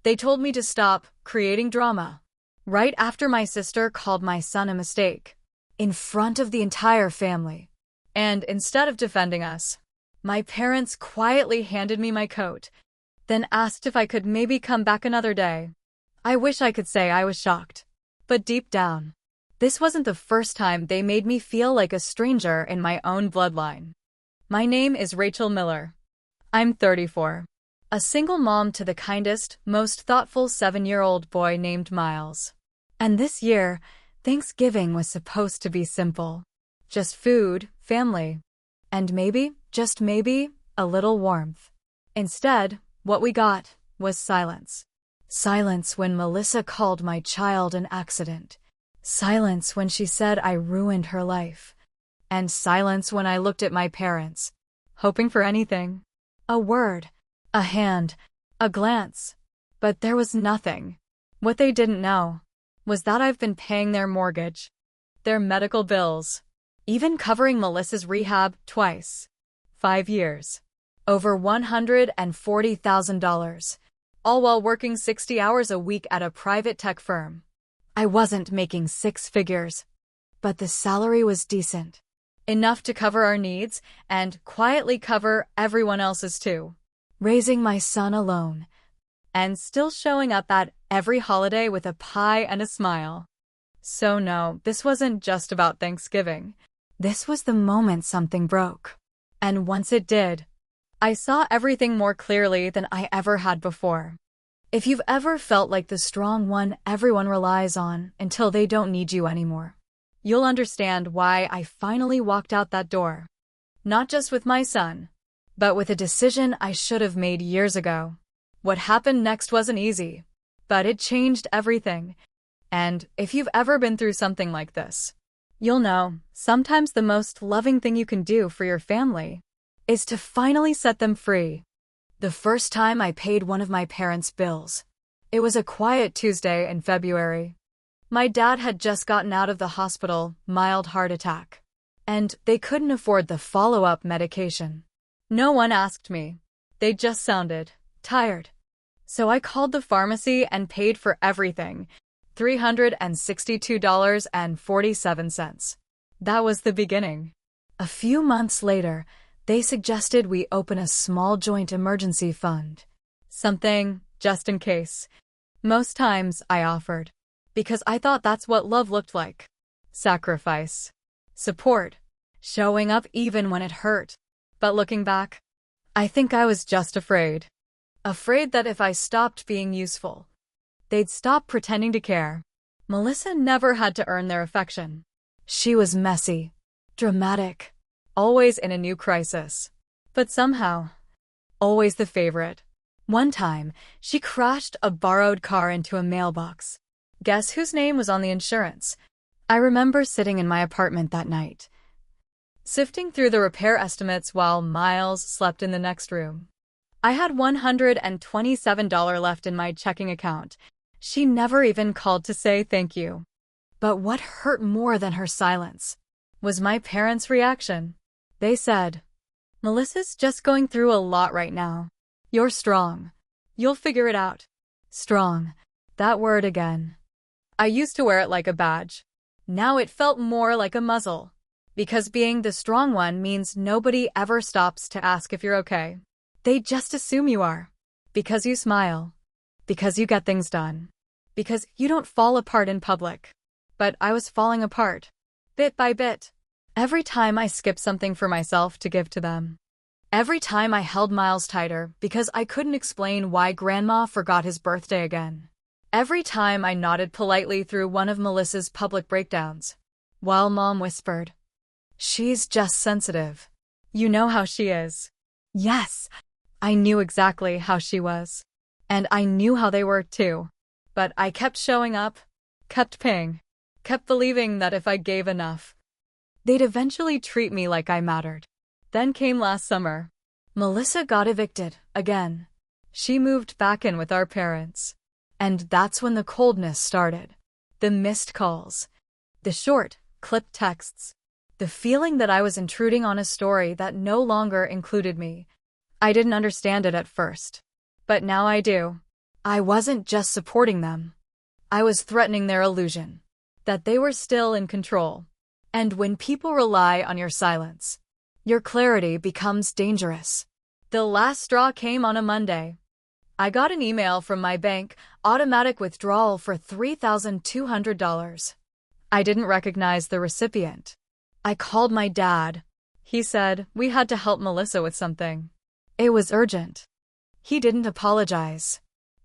They told me to stop creating drama. Right after my sister called my son a mistake. In front of the entire family. And instead of defending us, my parents quietly handed me my coat, then asked if I could maybe come back another day. I wish I could say I was shocked. But deep down, this wasn't the first time they made me feel like a stranger in my own bloodline. My name is Rachel Miller. I'm 34. A single mom to the kindest, most thoughtful 7-year-old boy named Miles. And this year, Thanksgiving was supposed to be simple. Just food, family, and maybe, just maybe, a little warmth. Instead, what we got was silence. Silence when Melissa called my child an accident. Silence when she said I ruined her life. And silence when I looked at my parents, hoping for anything. A word, a hand, a glance. But there was nothing. What they didn't know was that I've been paying their mortgage, their medical bills, even covering Melissa's rehab twice. 5 years. Over $140,000. All while working 60 hours a week at a private tech firm. I wasn't making 6 figures, but the salary was decent. Enough to cover our needs and quietly cover everyone else's too. Raising my son alone. And still showing up at every holiday with a pie and a smile. So no, this wasn't just about Thanksgiving. This was the moment something broke. And once it did, I saw everything more clearly than I ever had before. If you've ever felt like the strong one everyone relies on until they don't need you anymore, you'll understand why I finally walked out that door. Not just with my son, but with a decision I should have made years ago. What happened next wasn't easy, but it changed everything. And if you've ever been through something like this, you'll know sometimes the most loving thing you can do for your family is to finally set them free. The first time I paid one of my parents' bills, it was a quiet Tuesday in February. My dad had just gotten out of the hospital, mild heart attack, and they couldn't afford the follow-up medication. No one asked me. They just sounded tired. So I called the pharmacy and paid for everything, $362.47. That was the beginning. A few months later, they suggested we open a small joint emergency fund. Something, just in case. Most times, I offered. Because I thought that's what love looked like. Sacrifice. Support. Showing up even when it hurt. But looking back, I think I was just afraid. Afraid that if I stopped being useful, they'd stop pretending to care. Melissa never had to earn their affection. She was messy, dramatic, always in a new crisis. But somehow, always the favorite. One time, she crashed a borrowed car into a mailbox. Guess whose name was on the insurance? I remember sitting in my apartment that night, sifting through the repair estimates while Miles slept in the next room. I had $127 left in my checking account. She never even called to say thank you. But what hurt more than her silence was my parents' reaction. They said, "Melissa's just going through a lot right now. You're strong. You'll figure it out." Strong. That word again. I used to wear it like a badge. Now it felt more like a muzzle. Because being the strong one means nobody ever stops to ask if you're okay. They just assume you are. Because you smile. Because you get things done. Because you don't fall apart in public. But I was falling apart. Bit by bit. Every time I skipped something for myself to give to them. Every time I held Miles tighter because I couldn't explain why Grandma forgot his birthday again. Every time I nodded politely through one of Melissa's public breakdowns. While Mom whispered, "She's just sensitive. You know how she is." Yes. I knew exactly how she was. And I knew how they were too. But I kept showing up, kept paying, kept believing that if I gave enough, they'd eventually treat me like I mattered. Then came last summer. Melissa got evicted, again. She moved back in with our parents. And that's when the coldness started. The missed calls. The short, clipped texts. The feeling that I was intruding on a story that no longer included me. I didn't understand it at first. But now I do. I wasn't just supporting them. I was threatening their illusion that they were still in control. And when people rely on your silence, your clarity becomes dangerous. The last straw came on a Monday. I got an email from my bank, automatic withdrawal for $3,200. I didn't recognize the recipient. I called my dad. He said we had to help Melissa with something. It was urgent. He didn't apologize.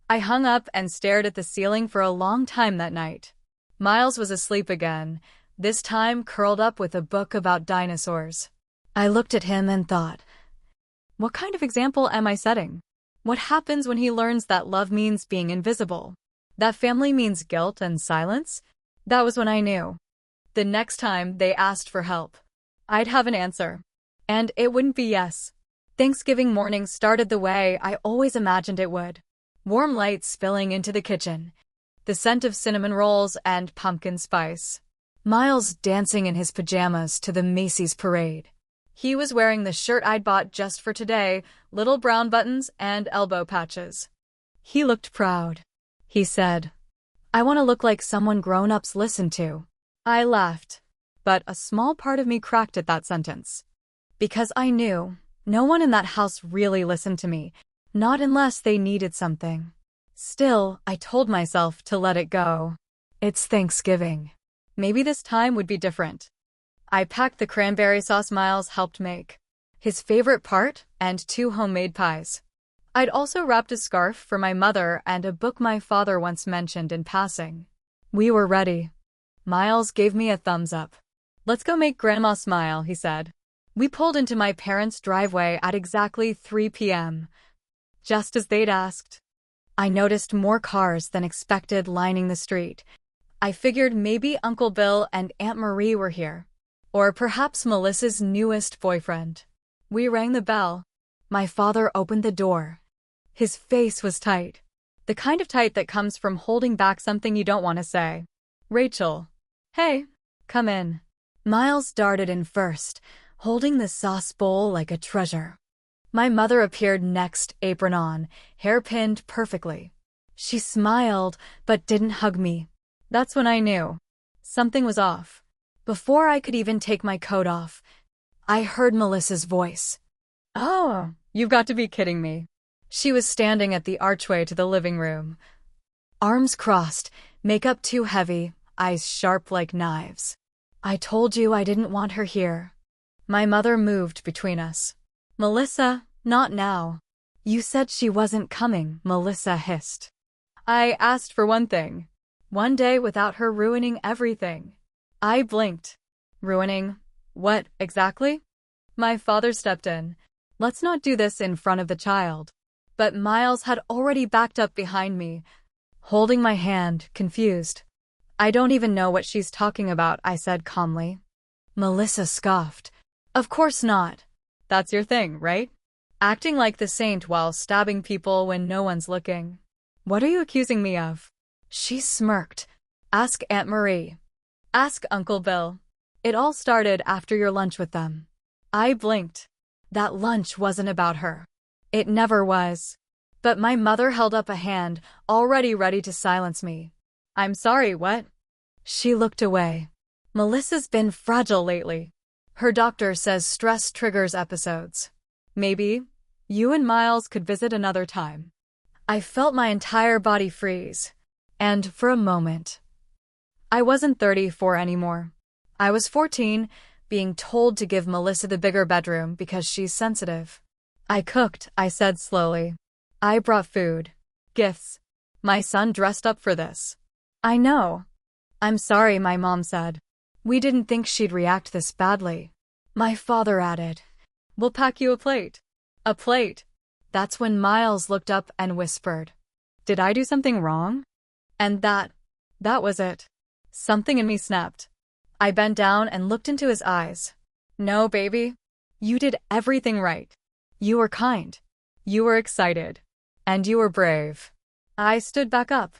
I hung up and stared at the ceiling for a long time that night. Miles was asleep again, this time curled up with a book about dinosaurs. I looked at him and thought, what kind of example am I setting? What happens when he learns that love means being invisible? That family means guilt and silence? That was when I knew. The next time they asked for help, I'd have an answer. And it wouldn't be yes. Thanksgiving morning started the way I always imagined it would. Warm lights spilling into the kitchen, the scent of cinnamon rolls and pumpkin spice. Miles dancing in his pajamas to the Macy's parade. He was wearing the shirt I'd bought just for today, little brown buttons and elbow patches. He looked proud. He said, I want to look like someone grown-ups listen to. I laughed, but a small part of me cracked at that sentence. Because I knew no one in that house really listened to me, not unless they needed something. Still, I told myself to let it go. It's Thanksgiving. Maybe this time would be different. I packed the cranberry sauce Miles helped make, his favorite part, and 2 homemade pies. I'd also wrapped a scarf for my mother and a book my father once mentioned in passing. We were ready. Miles gave me a thumbs up. Let's go make Grandma smile, he said. We pulled into my parents' driveway at exactly 3 p.m., just as they'd asked. I noticed more cars than expected lining the street. I figured maybe Uncle Bill and Aunt Marie were here. Or perhaps Melissa's newest boyfriend. We rang the bell. My father opened the door. His face was tight. The kind of tight that comes from holding back something you don't want to say. Rachel. Hey, come in. Miles darted in first, holding the sauce bowl like a treasure. My mother appeared next, apron on, hair pinned perfectly. She smiled, but didn't hug me. That's when I knew something was off. Before I could even take my coat off, I heard Melissa's voice. Oh, you've got to be kidding me. She was standing at the archway to the living room. Arms crossed, makeup too heavy, eyes sharp like knives. I told you I didn't want her here. My mother moved between us. Melissa, not now. You said she wasn't coming, Melissa hissed. I asked for one thing. One day without her ruining everything. I blinked. Ruining what, exactly? My father stepped in. Let's not do this in front of the child. But Miles had already backed up behind me, holding my hand, confused. I don't even know what she's talking about, I said calmly. Melissa scoffed. Of course not. That's your thing, right? Acting like the saint while stabbing people when no one's looking. What are you accusing me of? She smirked. Ask Aunt Marie. Ask Uncle Bill. It all started after your lunch with them. I blinked. That lunch wasn't about her. It never was. But my mother held up a hand, already ready to silence me. I'm sorry, what? She looked away. Melissa's been fragile lately. Her doctor says stress triggers episodes. Maybe you and Miles could visit another time. I felt my entire body freeze. And for a moment, I wasn't 34 anymore. I was 14, being told to give Melissa the bigger bedroom because she's sensitive. I cooked, I said slowly. I brought food. Gifts. My son dressed up for this. I know. I'm sorry, my mom said. We didn't think she'd react this badly. My father added, we'll pack you a plate. A plate. That's when Miles looked up and whispered, did I do something wrong? And that was it. Something in me snapped. I bent down and looked into his eyes. No, baby. You did everything right. You were kind. You were excited. And you were brave. I stood back up.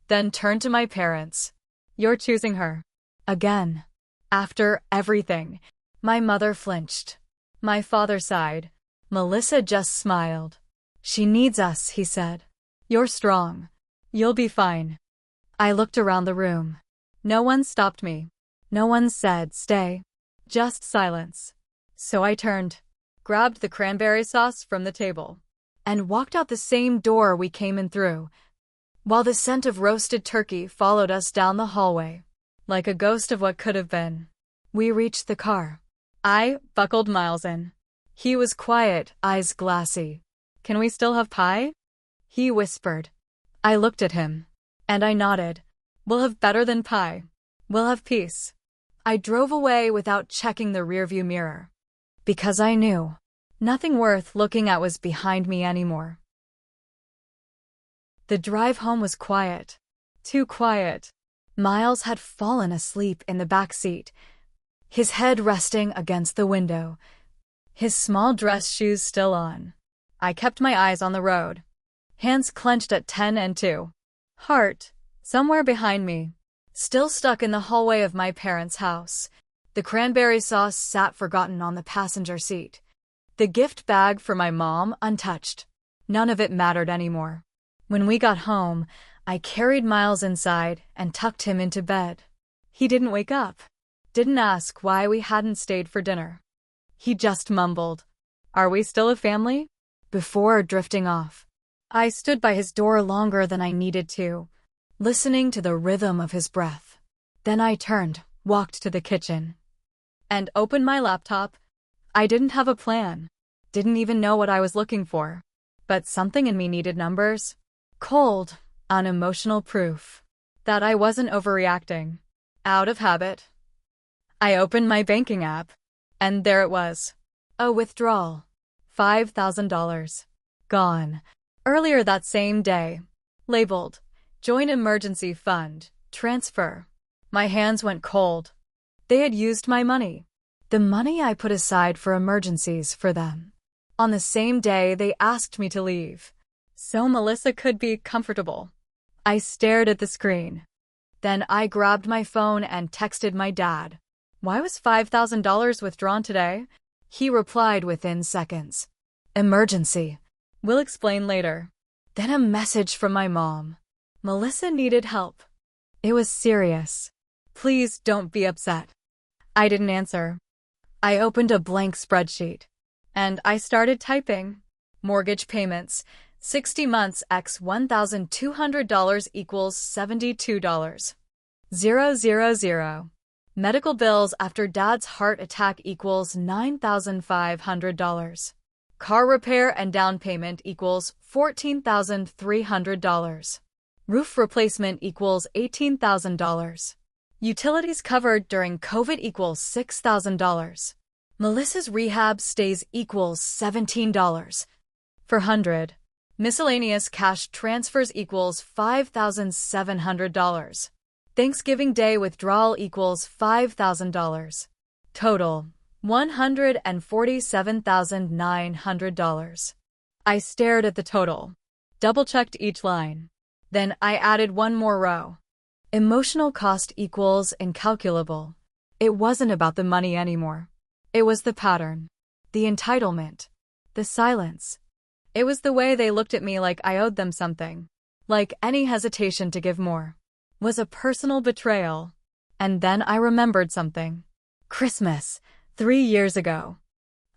Then turned to my parents. You're choosing her. Again. After everything. My mother flinched. My father sighed. Melissa just smiled. She needs us, he said. You're strong. You'll be fine. I looked around the room. No one stopped me. No one said, stay. Just silence. So I turned, grabbed the cranberry sauce from the table, and walked out the same door we came in through, while the scent of roasted turkey followed us down the hallway, like a ghost of what could have been. We reached the car. I buckled Miles in. He was quiet, eyes glassy. Can we still have pie? He whispered. I looked at him, and I nodded. We'll have better than pie. We'll have peace. I drove away without checking the rearview mirror, because I knew nothing worth looking at was behind me anymore. The drive home was quiet. Too quiet. Miles had fallen asleep in the back seat, his head resting against the window, his small dress shoes still on. I kept my eyes on the road, hands clenched at 10 and 2. Heart, somewhere behind me, still stuck in the hallway of my parents' house. The cranberry sauce sat forgotten on the passenger seat. The gift bag for my mom untouched. None of it mattered anymore. When we got home, I carried Miles inside and tucked him into bed. He didn't wake up. Didn't ask why we hadn't stayed for dinner. He just mumbled, "Are we still a family?" before drifting off. I stood by his door longer than I needed to, listening to the rhythm of his breath. Then I turned, walked to the kitchen, and opened my laptop. I didn't have a plan. Didn't even know what I was looking for. But something in me needed numbers. Cold, unemotional proof that I wasn't overreacting. Out of habit, I opened my banking app, and there it was. A withdrawal. $5,000. Gone. Earlier that same day. Labeled, Joint Emergency Fund, Transfer. My hands went cold. They had used my money. The money I put aside for emergencies for them. On the same day they asked me to leave, so Melissa could be comfortable. I stared at the screen. Then I grabbed my phone and texted my dad. Why was $5,000 withdrawn today? He replied within seconds. Emergency. We'll explain later. Then a message from my mom. Melissa needed help. It was serious. Please don't be upset. I didn't answer. I opened a blank spreadsheet, and I started typing. Mortgage payments, 60 months x $1,200 equals $72. 000. Medical bills after dad's heart attack equals $9,500. Car repair and down payment equals $14,300. Roof replacement equals $18,000. Utilities covered during COVID equals $6,000. Melissa's rehab stays equals $17 per hundred. Miscellaneous cash transfers equals $5,700. Thanksgiving Day withdrawal equals $5,000. Total, $147,900. I stared at the total, double-checked each line. Then I added one more row. Emotional cost equals incalculable. It wasn't about the money anymore. It was the pattern, the entitlement, the silence. It was the way they looked at me like I owed them something, like any hesitation to give more was a personal betrayal. And then I remembered something. Christmas, 3 years ago.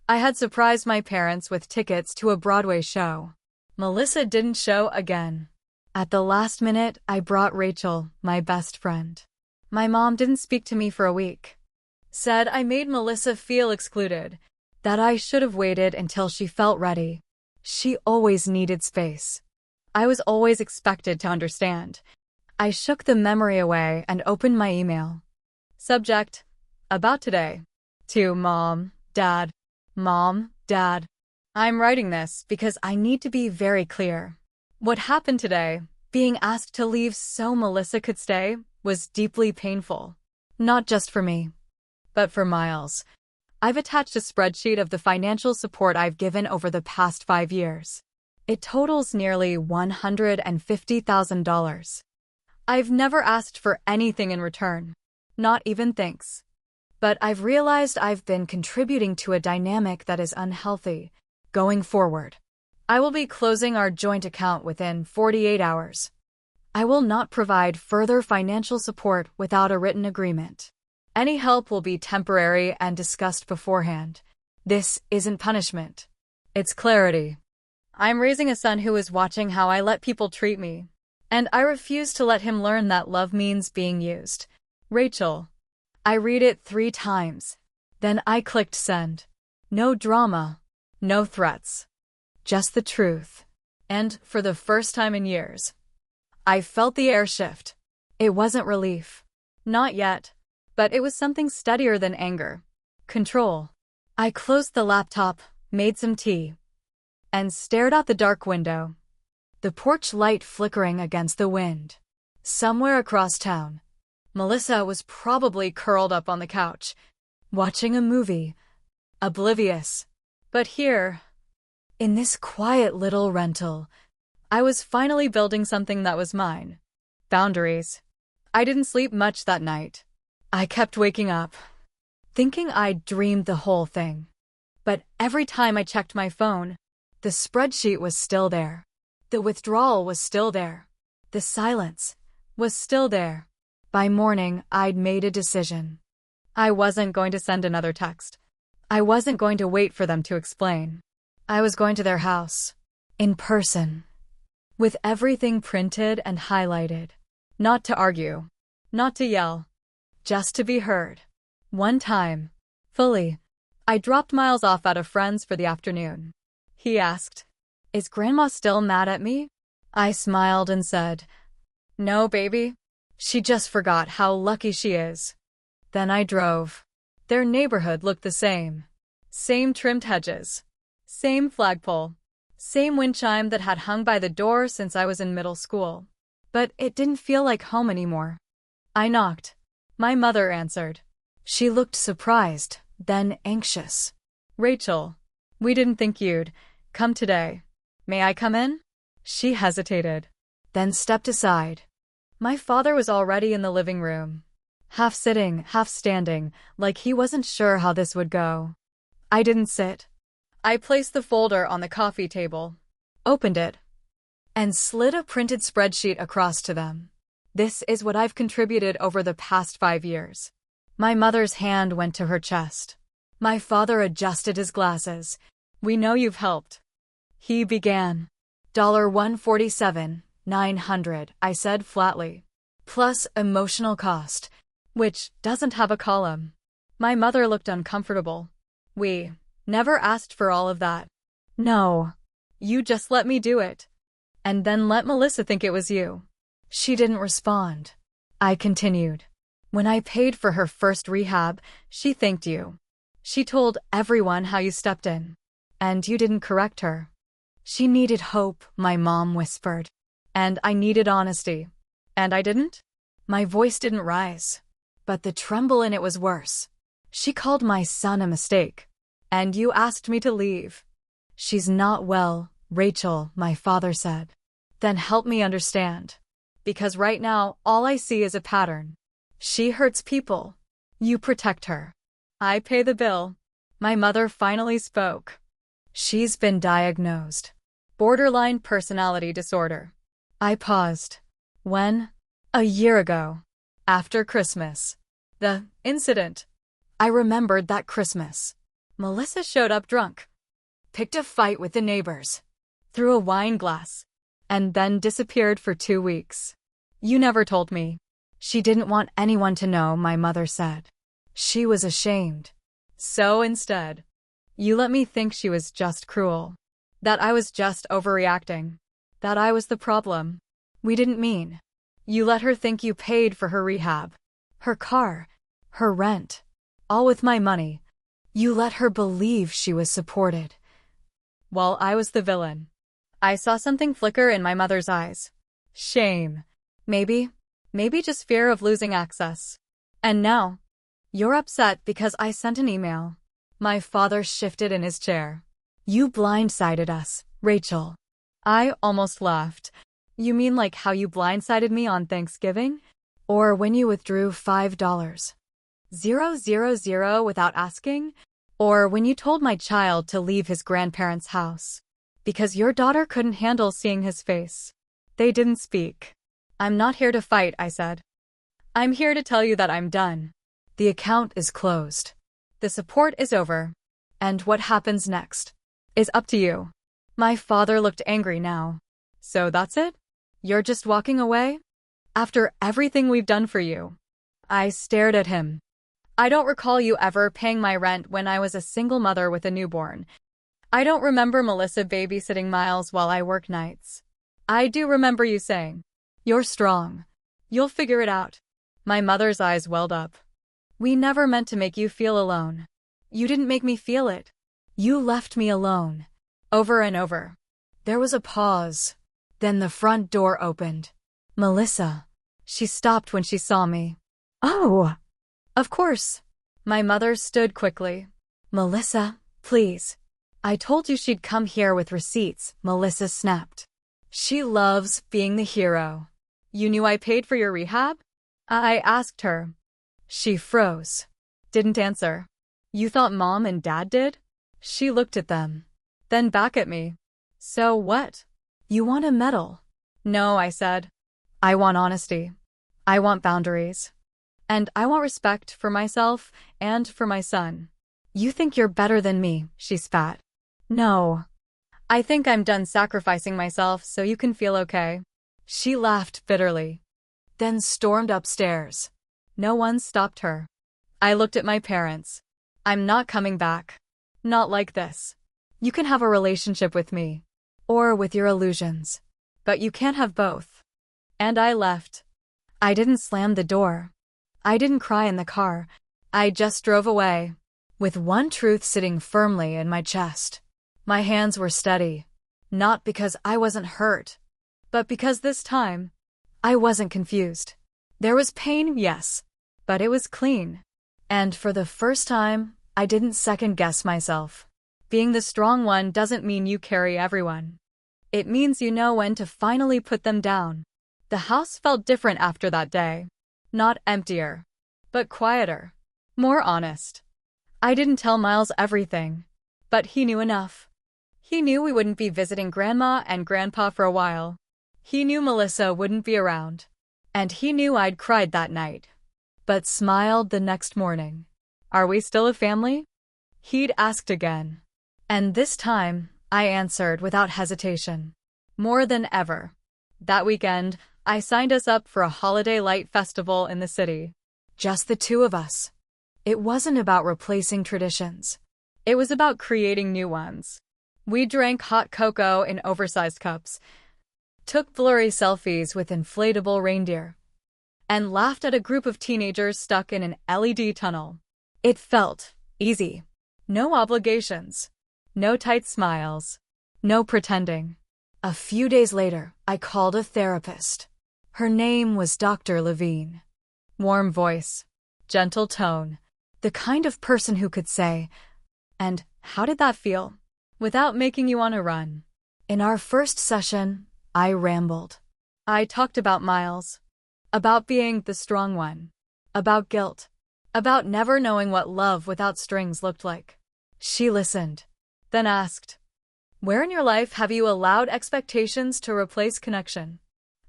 I had surprised my parents with tickets to a Broadway show. Melissa didn't show again. At the last minute, I brought Rachel, my best friend. My mom didn't speak to me for a week. Said I made Melissa feel excluded, that I should have waited until she felt ready. She always needed space. I was always expected to understand. I shook the memory away and opened my email. Subject, about today. To Mom, Dad. Mom, Dad. I'm writing this because I need to be very clear. What happened today, being asked to leave so Melissa could stay, was deeply painful. Not just for me, but for Miles. I've attached a spreadsheet of the financial support I've given over the past 5 years. It totals nearly $150,000. I've never asked for anything in return, not even thanks. But I've realized I've been contributing to a dynamic that is unhealthy. Going forward, I will be closing our joint account within 48 hours. I will not provide further financial support without a written agreement. Any help will be temporary and discussed beforehand. This isn't punishment. It's clarity. I'm raising a son who is watching how I let people treat me, and I refuse to let him learn that love means being used. Rachel. I read it 3 times. Then I clicked send. No drama. No threats. Just the truth. And, for the first time in years, I felt the air shift. It wasn't relief. Not yet. But it was something steadier than anger. Control. I closed the laptop, made some tea, and stared out the dark window. The porch light flickering against the wind. Somewhere across town, Melissa was probably curled up on the couch, watching a movie, oblivious. But here, in this quiet little rental, I was finally building something that was mine. Boundaries. I didn't sleep much that night. I kept waking up, thinking I'd dreamed the whole thing. But every time I checked my phone, the spreadsheet was still there. The withdrawal was still there. The silence was still there. By morning, I'd made a decision. I wasn't going to send another text. I wasn't going to wait for them to explain. I was going to their house, in person, with everything printed and highlighted. Not to argue, not to yell, just to be heard. One time, fully, I dropped Miles off at a friend's for the afternoon. He asked, "Is Grandma still mad at me?" I smiled and said, "No, baby. She just forgot how lucky she is." Then I drove. Their neighborhood looked the same. Same trimmed hedges. Same flagpole. Same wind chime that had hung by the door since I was in middle school. But it didn't feel like home anymore. I knocked. My mother answered. She looked surprised, then anxious. "Rachel, we didn't think you'd come today. May I come in?" She hesitated, then stepped aside. My father was already in the living room, half sitting, half standing, like he wasn't sure how this would go. I didn't sit. I placed the folder on the coffee table, opened it, and slid a printed spreadsheet across to them. "This is what I've contributed over the past 5 years." My mother's hand went to her chest. My father adjusted his glasses. "We know you've helped." He began. $147,900, I said flatly. Plus emotional cost, which doesn't have a column. My mother looked uncomfortable. "We never asked for all of that." "No. You just let me do it. And then let Melissa think it was you." She didn't respond. I continued. "When I paid for her first rehab, she thanked you. She told everyone how you stepped in. And you didn't correct her. She needed hope," my mom whispered. "And I needed honesty. And I didn't?" My voice didn't rise, but the tremble in it was worse. "She called my son a mistake. And you asked me to leave." "She's not well, Rachel," my father said. "Then help me understand. Because right now, all I see is a pattern. She hurts people. You protect her. I pay the bill." My mother finally spoke. "She's been diagnosed. Borderline personality disorder." I paused. "When?" "A year ago. After Christmas. The incident." I remembered that Christmas. Melissa showed up drunk. Picked a fight with the neighbors. Threw a wine glass. And then disappeared for 2 weeks. "You never told me." "She didn't want anyone to know," my mother said. "She was ashamed. So instead, you let me think she was just cruel. That I was just overreacting. That I was the problem. We didn't mean." "You let her think you paid for her rehab. Her car. Her rent. All with my money. You let her believe she was supported." While I was the villain. I saw something flicker in my mother's eyes. Shame. Maybe just fear of losing access. "And now, you're upset because I sent an email." My father shifted in his chair. "You blindsided us, Rachel." I almost laughed. "You mean like how you blindsided me on Thanksgiving? Or when you withdrew $5,000 without asking? Or when you told my child to leave his grandparents' house?" Because your daughter couldn't handle seeing his face. They didn't speak. I'm not here to fight, I said. I'm here to tell you that I'm done. The account is closed. The support is over. And what happens next is up to you. My father looked angry now. So that's it? You're just walking away? After everything we've done for you? I stared at him. I don't recall you ever paying my rent when I was a single mother with a newborn. I don't remember Melissa babysitting Miles while I work nights. I do remember you saying, "You're strong. You'll figure it out." My mother's eyes welled up. We never meant to make you feel alone. You didn't make me feel it. You left me alone. Over and over. There was a pause. Then the front door opened. Melissa. She stopped when she saw me. Oh! Of course. My mother stood quickly. Melissa, please. I told you she'd come here with receipts, Melissa snapped. She loves being the hero. You knew I paid for your rehab? I asked her. She froze. Didn't answer. You thought Mom and Dad did? She looked at them. Then back at me. So what? You want a medal? No, I said. I want honesty. I want boundaries. And I want respect for myself and for my son. You think you're better than me, she spat. No. I think I'm done sacrificing myself so you can feel okay. She laughed bitterly. Then stormed upstairs. No one stopped her. I looked at my parents. I'm not coming back. Not like this. You can have a relationship with me. Or with your illusions. But you can't have both. And I left. I didn't slam the door. I didn't cry in the car. I just drove away. With one truth sitting firmly in my chest. My hands were steady. Not because I wasn't hurt. But because this time, I wasn't confused. There was pain, yes. But it was clean. And for the first time, I didn't second-guess myself. Being the strong one doesn't mean you carry everyone. It means you know when to finally put them down. The house felt different after that day. Not emptier, but quieter. More honest. I didn't tell Miles everything. But he knew enough. He knew we wouldn't be visiting Grandma and Grandpa for a while. He knew Melissa wouldn't be around. And he knew I'd cried that night. But smiled the next morning. Are we still a family? He'd asked again. And this time, I answered without hesitation. More than ever. That weekend, I signed us up for a holiday light festival in the city. Just the two of us. It wasn't about replacing traditions. It was about creating new ones. We drank hot cocoa in oversized cups, took blurry selfies with inflatable reindeer, and laughed at a group of teenagers stuck in an LED tunnel. It felt easy. No obligations. No tight smiles. No pretending. A few days later, I called a therapist. Her name was Dr. Levine. Warm voice. Gentle tone. The kind of person who could say, "And how did that feel?" without making you want to run. In our first session, I rambled. I talked about Miles. About being the strong one. About guilt. About never knowing what love without strings looked like. She listened. Then asked, "Where in your life have you allowed expectations to replace connection?"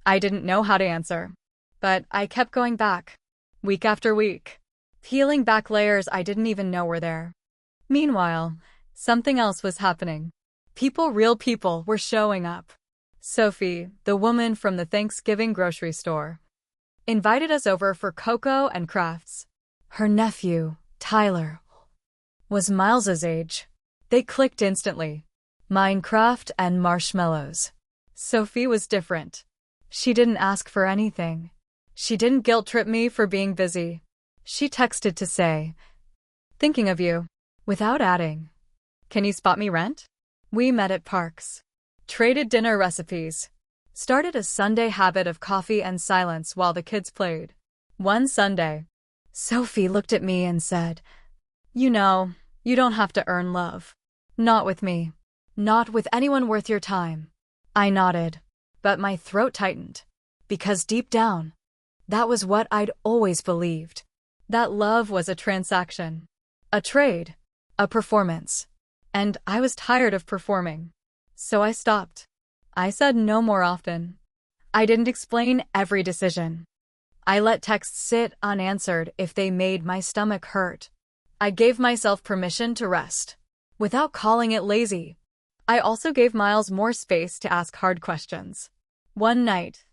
I didn't know how to answer. But I kept going back. Week after week. Peeling back layers I didn't even know were there. Meanwhile, something else was happening. Real people, were showing up. Sophie, the woman from the Thanksgiving grocery store, invited us over for cocoa and crafts. Her nephew, Tyler, was Miles's age. They clicked instantly. Minecraft and marshmallows. Sophie was different. She didn't ask for anything. She didn't guilt-trip me for being busy. She texted to say, "Thinking of you," without adding, "Can you spot me rent?" We met at parks. Traded dinner recipes. Started a Sunday habit of coffee and silence while the kids played. One Sunday, Sophie looked at me and said, "You know, you don't have to earn love. Not with me. Not with anyone worth your time." I nodded, but my throat tightened. Because deep down, that was what I'd always believed. That love was a transaction. A trade. A performance. And I was tired of performing. So I stopped. I said no more often. I didn't explain every decision. I let texts sit unanswered if they made my stomach hurt. I gave myself permission to rest, without calling it lazy. I also gave Miles more space to ask hard questions. One night,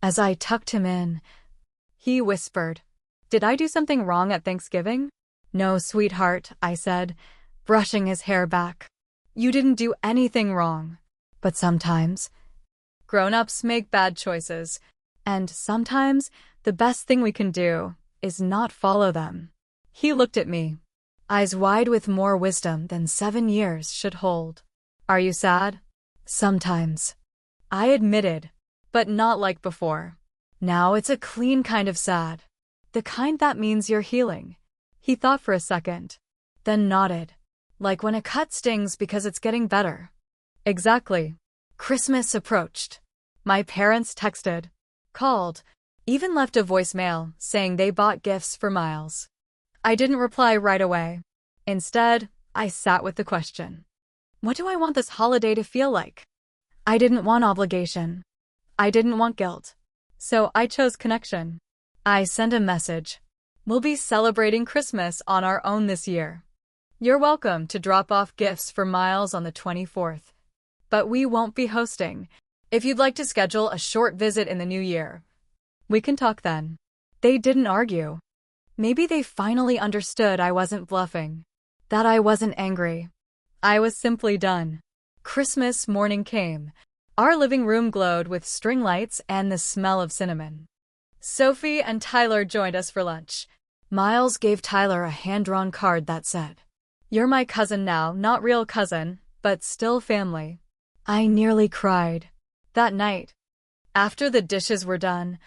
as I tucked him in, he whispered, "Did I do something wrong at Thanksgiving?" "No, sweetheart," I said, brushing his hair back. "You didn't do anything wrong. But sometimes, grown-ups make bad choices, and sometimes the best thing we can do is not follow them." He looked at me, eyes wide with more wisdom than 7 years should hold. "Are you sad?" "Sometimes," I admitted, but not like before. Now it's a clean kind of sad. The kind that means you're healing. He thought for a second, then nodded, like when a cut stings because it's getting better. Exactly. Christmas approached. My parents texted, called, even left a voicemail saying they bought gifts for Miles. I didn't reply right away. Instead, I sat with the question. What do I want this holiday to feel like? I didn't want obligation. I didn't want guilt. So I chose connection. I sent a message. "We'll be celebrating Christmas on our own this year. You're welcome to drop off gifts for Miles on the 24th. But we won't be hosting. If you'd like to schedule a short visit in the new year, we can talk then." They didn't argue. Maybe they finally understood I wasn't bluffing, that I wasn't angry. I was simply done. Christmas morning came. Our living room glowed with string lights and the smell of cinnamon. Sophie and Tyler joined us for lunch. Miles gave Tyler a hand-drawn card that said, "You're my cousin now, not real cousin, but still family." I nearly cried. That night, after the dishes were done,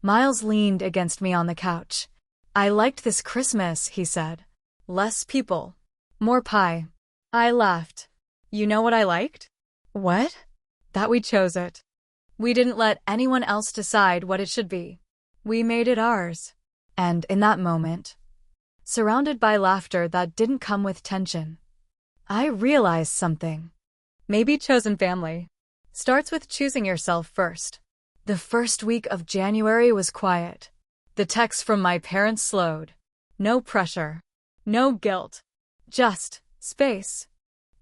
Miles leaned against me on the couch. "I liked this Christmas," he said. "Less people. More pie." I laughed. "You know what I liked?" "What?" "That we chose it. We didn't let anyone else decide what it should be. We made it ours." And in that moment, surrounded by laughter that didn't come with tension, I realized something. Maybe chosen family starts with choosing yourself first. The first week of January was quiet. The texts from my parents slowed. No pressure. No guilt. Just space.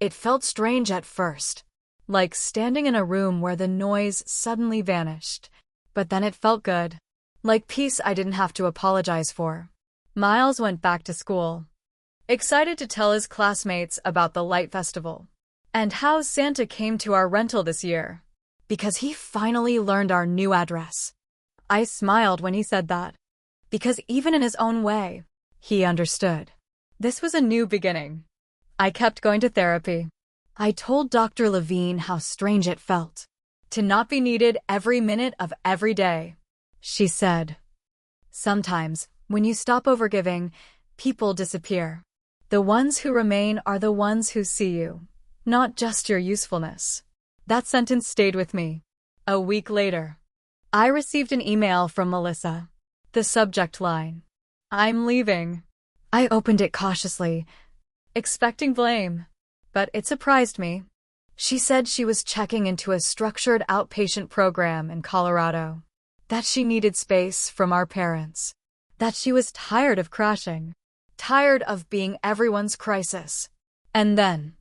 It felt strange at first, like standing in a room where the noise suddenly vanished. But then it felt good, like peace I didn't have to apologize for. Miles went back to school, excited to tell his classmates about the light festival and how Santa came to our rental this year, because he finally learned our new address. I smiled when he said that, because even in his own way, he understood. This was a new beginning. I kept going to therapy. I told Dr. Levine how strange it felt to not be needed every minute of every day. She said, "Sometimes, when you stop overgiving, people disappear. The ones who remain are the ones who see you, not just your usefulness." That sentence stayed with me. A week later, I received an email from Melissa. The subject line, "I'm leaving." I opened it cautiously, expecting blame, but it surprised me. She said she was checking into a structured outpatient program in Colorado, that she needed space from our parents, that she was tired of crashing, tired of being everyone's crisis. And then,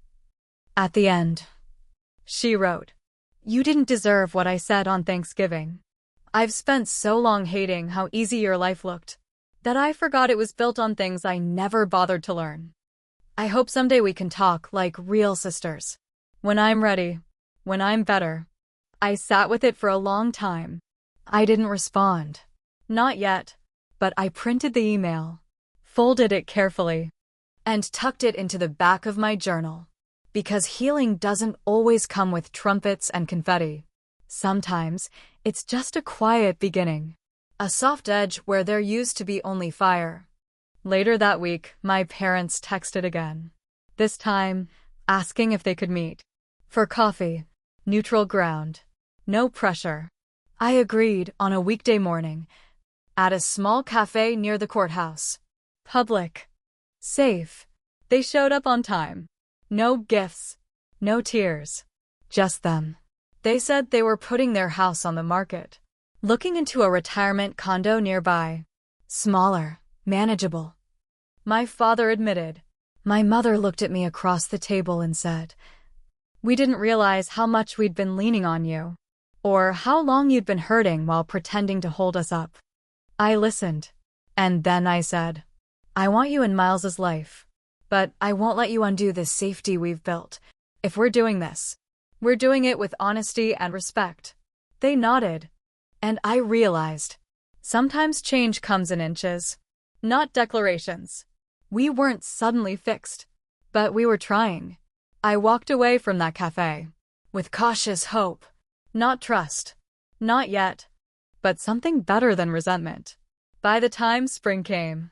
at the end, she wrote, "You didn't deserve what I said on Thanksgiving. I've spent so long hating how easy your life looked, that I forgot it was built on things I never bothered to learn. I hope someday we can talk like real sisters. When I'm ready. When I'm better." I sat with it for a long time. I didn't respond. Not yet. But I printed the email, folded it carefully, and tucked it into the back of my journal. Because healing doesn't always come with trumpets and confetti. Sometimes, it's just a quiet beginning. A soft edge where there used to be only fire. Later that week, my parents texted again. This time, asking if they could meet. For coffee. Neutral ground. No pressure. I agreed on a weekday morning. At a small cafe near the courthouse. Public. Safe. They showed up on time. No gifts. No tears. just them. They said they were putting their house on the market, looking into a retirement condo nearby. Smaller, manageable. My father admitted. My mother looked at me across the table and said, "We didn't realize how much we'd been leaning on you, or how long you'd been hurting while pretending to hold us up." I listened, and then I said, "I want you in Miles's life, but I won't let you undo this safety we've built. If we're doing this, we're doing it with honesty and respect." They nodded, and I realized, sometimes change comes in inches, not declarations. We weren't suddenly fixed, but we were trying. I walked away from that cafe with cautious hope, not trust, not yet, but something better than resentment. By the time spring came,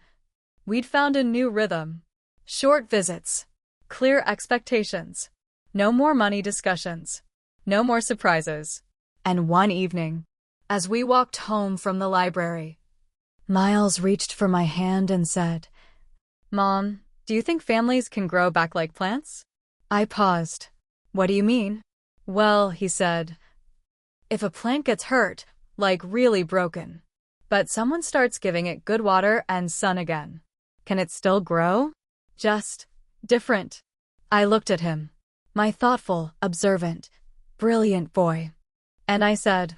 we'd found a new rhythm. Short visits, clear expectations, no more money discussions, no more surprises. And one evening, as we walked home from the library, Miles reached for my hand and said, "Mom, do you think families can grow back like plants?" I paused. "What do you mean?" "Well," he said, "if a plant gets hurt, like really broken, but someone starts giving it good water and sun again, can it still grow? Just different." I looked at him, my thoughtful, observant, brilliant boy, and I said,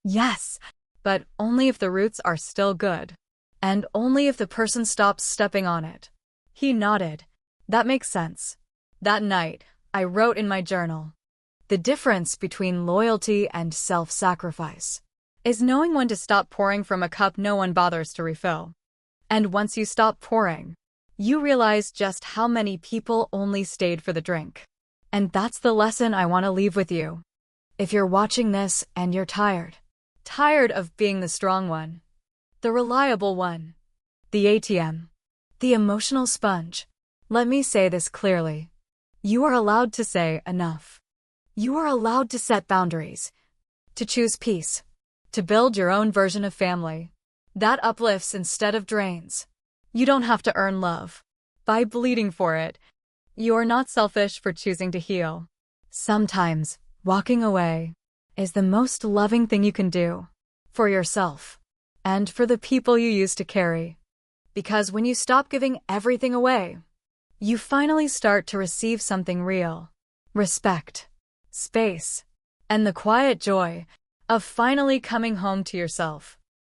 "Yes, but only if the roots are still good, and only if the person stops stepping on it." He nodded. "That makes sense." That night, I wrote in my journal, "The difference between loyalty and self-sacrifice is knowing when to stop pouring from a cup no one bothers to refill. And once you stop pouring, you realize just how many people only stayed for the drink." And that's the lesson I want to leave with you. If you're watching this and you're tired of being the strong one, the reliable one, the ATM, the emotional sponge, let me say this clearly. You are allowed to say enough. You are allowed to set boundaries, to choose peace, to build your own version of family that uplifts instead of drains. You don't have to earn love by bleeding for it. You're not selfish for choosing to heal. Sometimes, walking away is the most loving thing you can do for yourself and for the people you used to carry. Because when you stop giving everything away, you finally start to receive something real: respect, space, and the quiet joy of finally coming home to yourself.